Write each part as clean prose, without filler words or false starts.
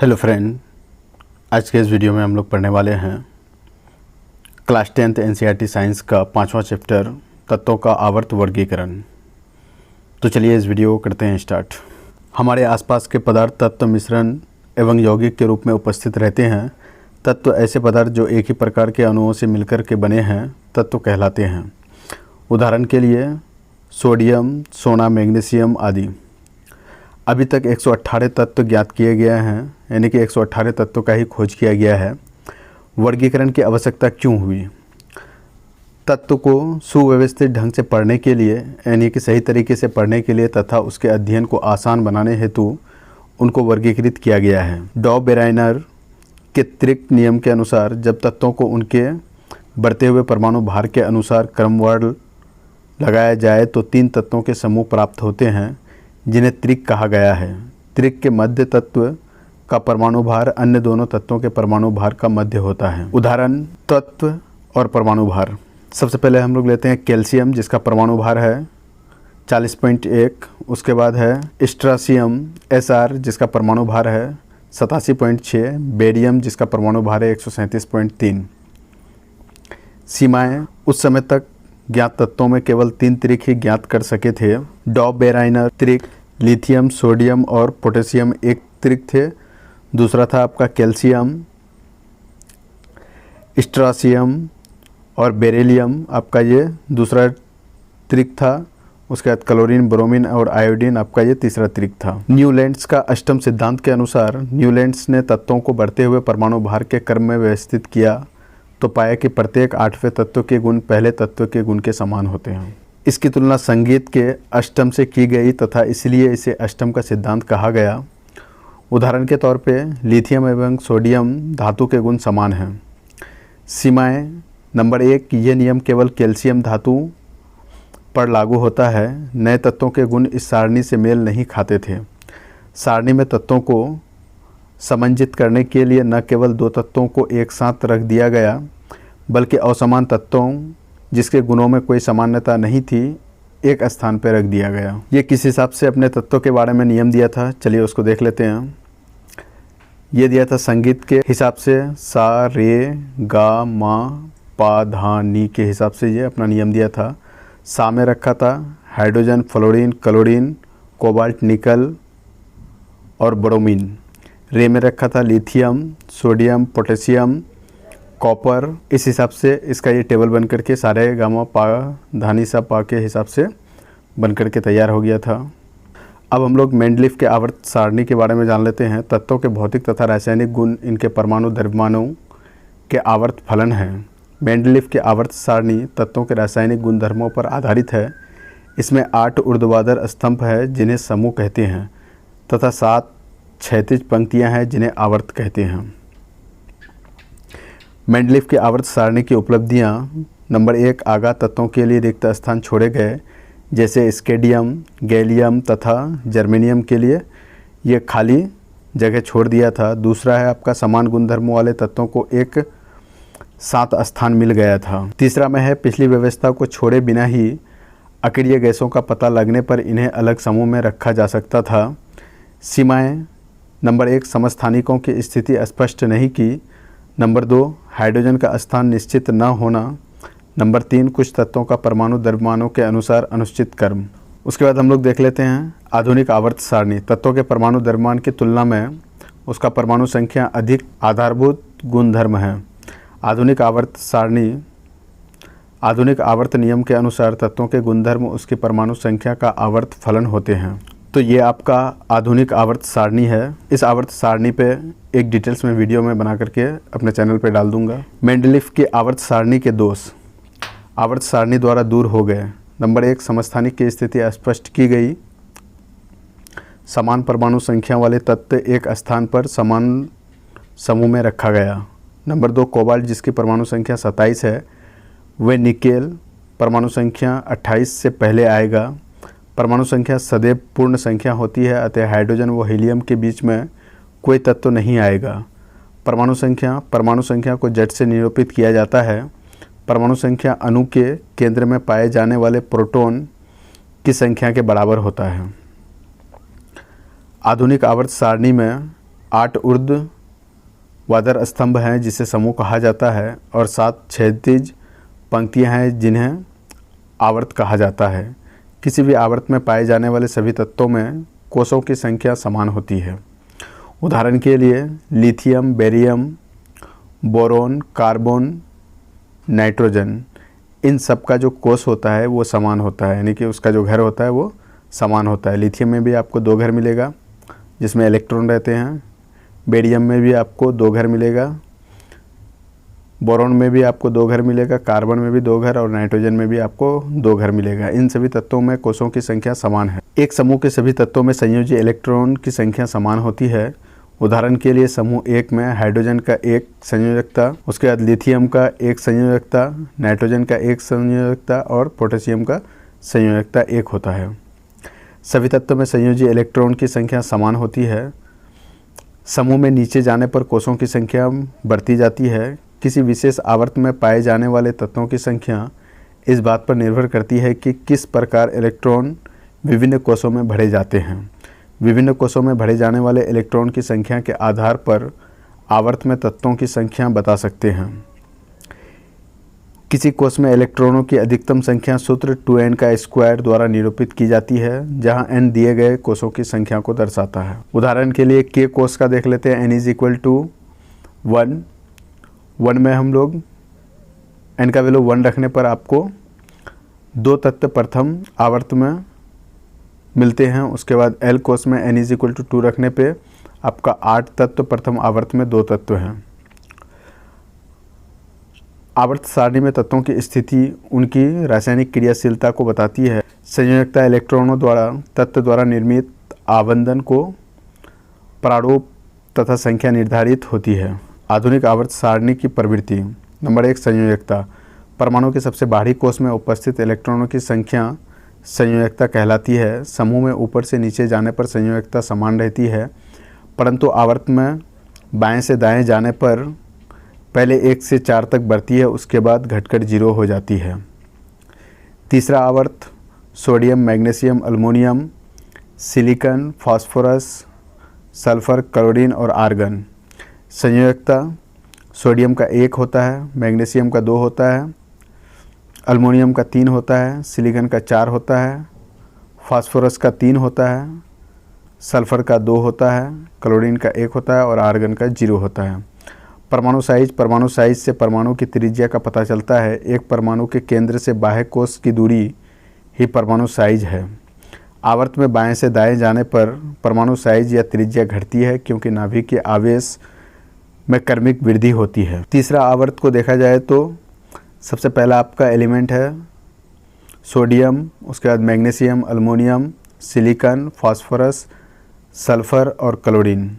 Hello friend, आज के इस वीडियो में हम लोग पढ़ने वाले हैं क्लास 10th एनसीईआरटी साइंस का 5वां चैप्टर तत्वों का आवर्त वर्गीकरण। तो चलिए इस वीडियो को करते हैं स्टार्ट। हमारे आसपास के पदार्थ तत्व मिश्रण एवं यौगिक के रूप में उपस्थित रहते हैं। तत्व ऐसे पदार्थ जो एक ही प्रकार के अणुओं से मिलकर के बने हैं तत्व कहलाते हैं। उदाहरण के लिए सोडियम, सोना, मैग्नीशियम आदि। अभी तक 118 तत्व ज्ञात किए गए हैं, यानी कि 118 तत्वों का ही खोज किया गया है। वर्गीकरण की आवश्यकता क्यों हुई? तत्व को सुव्यवस्थित ढंग से पढ़ने के लिए, यानी कि सही तरीके से पढ़ने के लिए तथा उसके अध्ययन को आसान बनाने हेतु उनको वर्गीकृत किया गया है। डॉ-बेराइनर के त्रिक नियम के अनुसार जब तत्वों को उनके बढ़ते हुए परमाणु भार के अनुसार क्रमवार लगाया जाए तो 3 तत्वों के समूह प्राप्त होते हैं जिन्हें त्रिक कहा गया है। त्रिक के मध्य तत्व का परमाणु भार अन्य दोनों तत्वों के परमाणु भार का मध्य होता है। उदाहरण तत्व और परमाणु भार। सबसे पहले हम लोग लेते हैं कैल्शियम, जिसका परमाणु भार है 40.1। उसके बाद है स्ट्रासियम Sr, जिसका परमाणु भार है 87.6। बेरियम, जिसका परमाणु भार है 137.3। सीमाएं। उस समय तक ज्ञात तत्वों में केवल 3 त्रिक ही ज्ञात कर सके थे। डॉ-बेराइनर त्रिक, लिथियम, सोडियम और पोटेशियम एक त्रिक थे। दूसरा था आपका कैल्शियम, स्ट्रासियम और बेरिलियम, आपका ये दूसरा त्रिक था। उसके बाद क्लोरीन, ब्रोमीन और आयोडीन, आपका ये तीसरा त्रिक था। न्यूलैंड्स का अष्टम सिद्धांत के अनुसार न्यूलैंड्स ने तत्वों को बढ़ते हुए परमाणु भार के क्रम में व्यवस्थित किया तो पाया कि प्रत्येक 8वें तत्व के गुण पहले तत्व के गुण के समान होते हैं। इसकी तुलना संगीत के अष्टम से की गई तथा इसलिए इसे अष्टम का सिद्धांत कहा गया। उदाहरण के तौर पे लिथियम एवं सोडियम धातु के गुण समान हैं। सीमाएं। नंबर 1, यह नियम केवल कैल्शियम धातु पर लागू होता है। नए तत्वों के गुण इस सारणी से मेल नहीं खाते थे। सारणी में तत्वों को समंजित करने के लिए न केवल 2 तत्वों को एक साथ रख दिया गया बल्कि असमान तत्वों जिसके गुणों में कोई समानता नहीं थी एक स्थान पर रख दिया गया। ये किस हिसाब से अपने तत्वों के बारे में नियम दिया था, चलिए उसको देख लेते हैं। ये दिया था संगीत के हिसाब से, सा, रे, गा, मा, पा, धा, नी के हिसाब से ये अपना नियम दिया था। सा में रखा था हाइड्रोजन, फ्लोरीन, क्लोरीन, कोबाल्ट, निकल और ब्रोमीन। रे में रखा था लिथियम, सोडियम, पोटेशियम, कॉपर। इस हिसाब से इसका ये टेबल बन करके सारे गामा पा धानी सा पा के हिसाब से बन करके तैयार हो गया था। अब हम लोग मेंडलीफ के आवर्त सारणी के बारे में जान लेते हैं। तत्वों के भौतिक तथा रासायनिक गुण इनके परमाणु द्रव्यमानों के आवर्त फलन हैं। मेंडलीफ के आवर्त सारणी तत्वों के रासायनिक गुणधर्मों पर आधारित है। इसमें 8 ऊर्ध्वाधर स्तंभ है जिन्हें समूह कहते हैं तथा 7 क्षैतिज पंक्तियां हैं जिन्हें आवर्त कहते हैं। मेंडलीफ की आवर्त सारणी की उपलब्धियां। नंबर 1, आगा तत्वों के लिए रिक्त स्थान छोड़े गए, जैसे स्केडियम, गैलियम तथा जर्मेनियम के लिए ये खाली जगह छोड़ दिया था। दूसरा है आपका समान गुणधर्मों वाले तत्वों को एक साथ स्थान मिल गया था। तीसरा में है पिछली व्यवस्था को छोड़े बिना ही अक्रिय गैसों का पता लगने पर इन्हें अलग समूह में रखा जा सकता था। सीमाएं। नंबर 1, समस्थानिकों की स्थिति स्पष्ट नहीं की। नंबर 2, हाइड्रोजन का स्थान निश्चित न होना। नंबर 3, कुछ तत्वों का परमाणु द्रव्यमानों के अनुसार अनुचित क्रम। उसके बाद हम लोग देख लेते हैं आधुनिक आवर्त सारणी। तत्वों के परमाणु द्रव्यमान की तुलना में उसका परमाणु संख्या अधिक आधारभूत गुणधर्म है। आधुनिक आवर्त सारणी आधुनिक आवर्त नियम के अनुसार तत्वों के गुणधर्म उसकी परमाणु संख्या का आवर्त फलन होते हैं। तो ये आपका आधुनिक आवर्त सारणी है। इस आवर्त सारणी पे एक डिटेल्स में वीडियो में बना करके अपने चैनल पे डाल दूंगा। मेंडलीफ की आवर्त सारणी के दोष आवर्त सारणी द्वारा दूर हो गए। नंबर 1, समस्थानिक की स्थिति स्पष्ट की गई। समान परमाणु संख्या वाले तत्व एक स्थान पर समान समूह में रखा गया। नंबर 2, कोबाल्ट जिसकी परमाणु संख्या 27 है वे निकेल परमाणु संख्या 28 से पहले आएगा। परमाणु संख्या सदैव पूर्ण संख्या होती है, अतः हाइड्रोजन व हीलियम के बीच में कोई तत्व नहीं आएगा। परमाणु संख्या को Z से निरूपित किया जाता है। परमाणु संख्या अणु के केंद्र में पाए जाने वाले प्रोटॉन की संख्या के बराबर होता है। आधुनिक आवर्त सारणी में 8 ऊर्ध्वाधर स्तंभ हैं जिसे समूह कहा जाता है और 7 क्षैतिज पंक्तियां हैं जिन्हें आवर्त कहा जाता है। किसी भी आवर्त में पाए जाने वाले सभी तत्वों में कोषों की संख्या समान होती है। उदाहरण के लिए lithium, barium, boron, carbon, nitrogen, इन सब का जो कोष होता है वो समान होता है, यानी कि उसका जो घर होता है वो समान होता है। लिथियम में भी आपको 2 घर मिलेगा जिसमें इलेक्ट्रॉन रहते हैं, बेरियम में भी आपको 2 घर मिलेगा, बोरोन में भी आपको 2 घर मिलेगा, कार्बन में भी 2 घर और नाइट्रोजन में भी आपको 2 घर मिलेगा। इन सभी तत्वों में कोषों की संख्या समान है। एक समूह के सभी तत्वों में संयोजी इलेक्ट्रॉन की संख्या समान होती है। उदाहरण के लिए समूह 1 में हाइड्रोजन का 1 संयोजकता, उसके बाद लिथियम का 1 संयोजकता, नाइट्रोजन का 1 संयोजकता और पोटेशियम का संयोजकता 1 होता है। सभी तत्वों में संयोजी इलेक्ट्रॉन की संख्या समान होती है। समूह में नीचे जाने पर कोषों की संख्या बढ़ती जाती है। किसी विशेष आवर्त में पाए जाने वाले तत्वों की संख्या इस बात पर निर्भर करती है कि किस प्रकार इलेक्ट्रॉन विभिन्न कोषों में भरे जाते हैं। विभिन्न कोषों में भरे जाने वाले इलेक्ट्रॉन की संख्या के आधार पर आवर्त में तत्वों की संख्या बता सकते हैं। किसी कोष में इलेक्ट्रॉनों की अधिकतम संख्या सूत्र 2n का स्क्वायर द्वारा निरूपित की जाती है, जहां n दिए गए कोषों की संख्या को दर्शाता है। उदाहरण के लिए k कोष का देख लेते हैं। n = 1 में हम लोग n का वैल्यू 1 रखने पर आपको 2 तत्व प्रथम आवर्त में मिलते हैं। उसके बाद L कोष में n = 2 रखने पे आपका 8 तत्व प्रथम आवर्त में 2 तत्व हैं। आवर्त सारणी में तत्वों की स्थिति उनकी रासायनिक क्रियाशीलता को बताती है। संयोजकता इलेक्ट्रॉनों द्वारा तत्व द्वारा निर्मित आबंधन को प्रारूप तथा संख्या निर्धारित होती है। आधुनिक आवर्त सारणी की प्रवृत्ति। नंबर 1, संयोजकता। परमाणु के सबसे बाहरी कोष में उपस्थित इलेक्ट्रॉनों की संख्या संयोजकता कहलाती है। समूह में ऊपर से नीचे जाने पर संयोजकता समान रहती है, परंतु आवर्त में बाएं से दाएं जाने पर पहले 1 से 4 तक बढ़ती है, उसके बाद घटकर 0 हो जाती है। तीसरा आवर्त sodium, magnesium, aluminium, silicon, phosphorus, sulphur, chlorine और आर्गन। संयोजकता सोडियम का 1 होता है, मैग्नीशियम का 2 होता है, अल्युमिनियम का 3 होता है, सिलिकॉन का 4 होता है, फास्फोरस का 3 होता है, सल्फर का 2 होता है, क्लोरीन का 1 होता है और आर्गन का 0 होता है। परमाणु साइज से परमाणु की त्रिज्या का पता चलता है। एक परमाणु के केंद्र से बाह्य कोश की दूरी ही परमाणु साइज है। आवर्त में बाएं से दाएं जाने पर परमाणु साइज या त्रिज्या घटती है क्योंकि नाभिक के आवेश में क्रमिक वृद्धि होती है। तीसरा आवर्त को देखा जाए तो सबसे पहला आपका एलिमेंट है सोडियम, उसके बाद magnesium, aluminium, silicon, phosphorus, sulphur और क्लोरीन,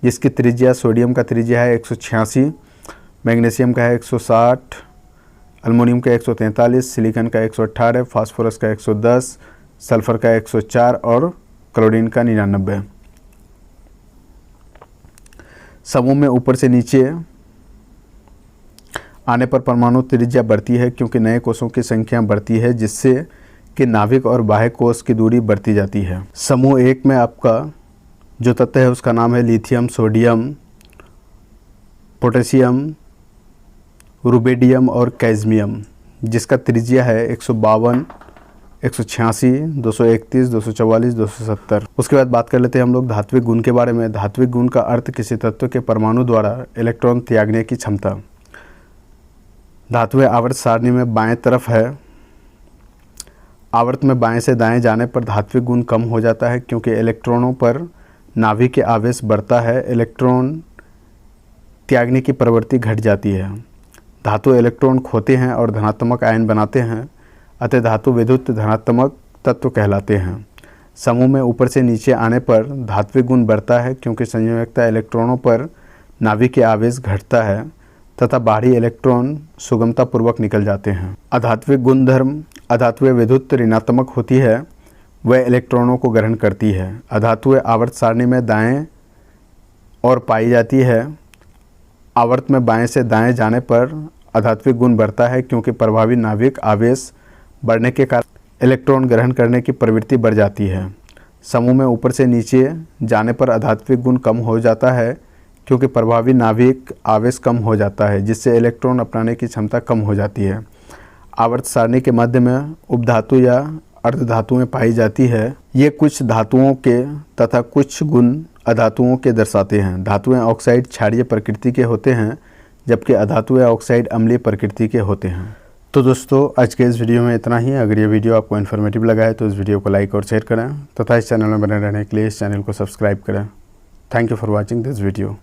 जिसकी त्रिज्या सोडियम का त्रिज्या है 186, मैग्नीशियम का है 160, अल्युमिनियम का 143, सिलिकॉन का 118, फास्फोरस का 110, सल्फर का 104 और क्लोरीन का 99। समूह में ऊपर से नीचे आने पर परमाणु त्रिज्या बढ़ती है क्योंकि नए कोषों की संख्या बढ़ती है, जिससे कि नाभिक और बाह्य कोष की दूरी बढ़ती जाती है। समूह 1 में आपका जो तत्व है उसका नाम है लिथियम, सोडियम, पोटेशियम, रुबिडियम और कैडमियम, जिसका त्रिज्या है 152, 186, 231, 244, 270। उसके बाद बात कर लेते हैं हम लोग धात्विक गुण के बारे में। धात्विक गुण का अर्थ किसी तत्व के परमाणु द्वारा इलेक्ट्रॉन त्यागने की क्षमता। धातुएं आवर्त सारणी में बाएं तरफ है। आवर्त में बाएं से दाएं जाने पर धात्विक गुण कम हो जाता है क्योंकि इलेक्ट्रॉनों पर नाभिक के आवेश बढ़ता है, इलेक्ट्रॉन त्यागने की प्रवृत्ति घट जाती है। धातु इलेक्ट्रॉन खोते हैं और धनात्मक आयन बनाते हैं, अतः धातु विद्युत धनात्मक तत्व कहलाते हैं। समूह में ऊपर से नीचे आने पर धात्विक गुण बढ़ता है क्योंकि संयोजकता इलेक्ट्रॉनों पर नाभिक के आवेश घटता है तथा बाहरी इलेक्ट्रॉन सुगमतापूर्वक निकल जाते हैं। अधात्विक गुणधर्म। अधातुएं विद्युत ऋणात्मक होती है, वह इलेक्ट्रॉनों को ग्रहण करती है। अधातुएं आवर्त सारणी में दाएं और पाई जाती है। आवर्त में बाएं से दाएं जाने पर अधात्विक गुण बढ़ता है क्योंकि प्रभावी नाभिक आवेश बढ़ने के कारण इलेक्ट्रॉन ग्रहण करने की प्रवृत्ति बढ़ जाती है। समूह में ऊपर से नीचे जाने पर अधात्विक गुण कम हो जाता है क्योंकि प्रभावी नाभिक आवेश कम हो जाता है, जिससे इलेक्ट्रॉन अपनाने की क्षमता कम हो जाती है। आवर्त सारणी के मध्य में उपधातु या अर्धधातुएं पाई जाती है। ये कुछ धातुओं के तथा कुछ गुण अधातुओं के दर्शाते हैं। धातुएं ऑक्साइड क्षारीय प्रकृति के होते हैं, जबकि अधातुएं ऑक्साइड अम्लीय प्रकृति के होते हैं। तो दोस्तों, आज के इस वीडियो में इतना ही। अगर ये वीडियो आपको इन्फॉर्मेटिव लगा है तो इस वीडियो को लाइक और शेयर करें तथा इस चैनल में बने रहने के लिए इस चैनल को सब्सक्राइब करें। Thank you for watching this video.